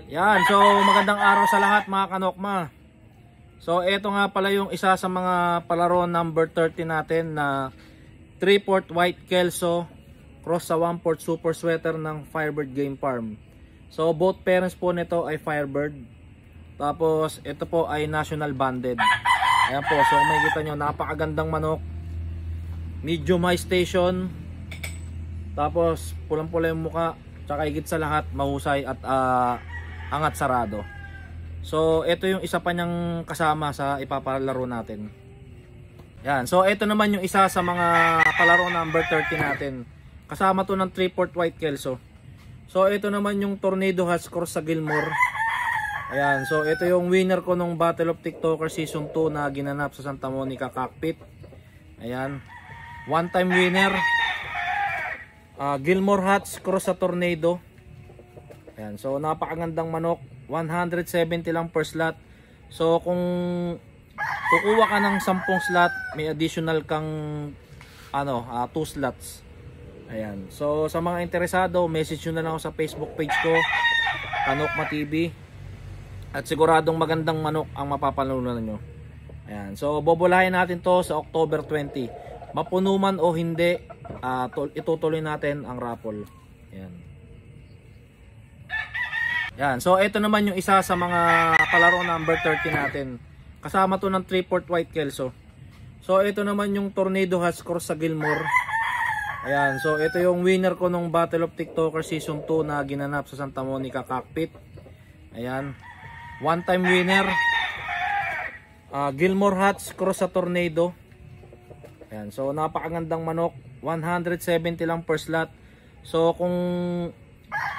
Yan, so magandang araw sa lahat mga kanokma. So ito nga pala yung isa sa mga palaro number 30 natin na 3/4 white Kelso cross sa 1/4 super sweater ng Firebird Game Farm. So both parents po nito ay Firebird. Tapos ito po ay national banded. Ayan po, so makikita nyo napakagandang manok. Medium high station. Tapos pulang-pula yung muka. Tsaka higit sa lahat mahusay at angat sarado. So ito yung isa pa niyang kasama sa ipapalaro natin. Yan. So ito naman yung isa sa mga palaro number 30 natin. Kasama to ng 3/4 white Kelso. So ito naman yung Tornado Hatch cross sa Gilmore. Ayan. So ito yung winner ko nung Battle of TikToker Season 2 na ginanap sa Santa Monica Cockpit. Ayan. One time winner. Gilmore Hatch cross sa Tornado. Ayan, so napakagandang manok, 170 lang per slot. So kung kukuha ka ng 10 slot, may additional kang 2 slots. Ayan. So sa mga interesado, message nyo na lang ako sa Facebook page ko, Kanokma TV. At siguradong magandang manok ang mapapanalunan nyo. Ayan. So bobolahin natin to sa October 20. Mapuno man o hindi, itutuloy natin ang raffle. Ayan. Yan, so ito naman yung isa sa mga palaro number 30 natin. Kasama to ng 3/4 white Kelso. So ito naman yung Tornado Hatch cross sa Gilmore. Ayan, so ito yung winner ko nung Battle of TikToker Season 2 na ginanap sa Santa Monica Cockpit. Ayan, one time winner. Gilmore Hatch cross sa Tornado. Ayan, so napakagandang manok, 170 lang per slot. So kung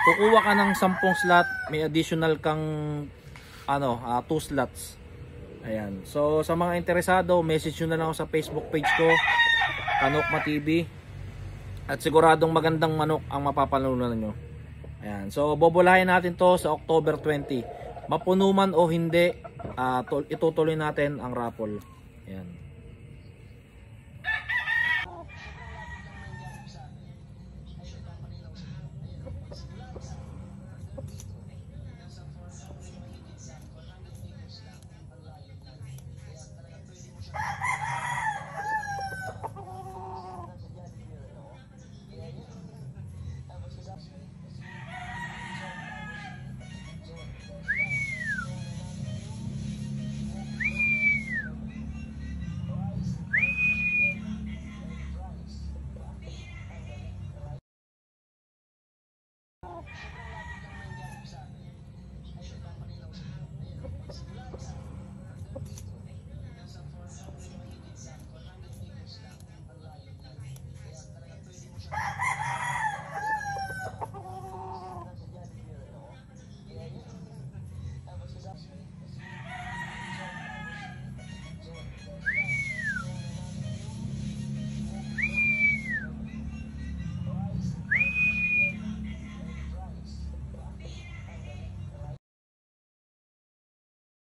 kukuha ka ng 10 slot, may additional kang 2 slots. Ayan. So sa mga interesado, message nyo na lang ako sa Facebook page ko, Kanokma TV. At siguradong magandang manok ang mapapanalunan nyo. Ayan. So bobolahin natin to sa October 20. Mapuno man o hindi, itutuloy natin ang raffle. Ayan.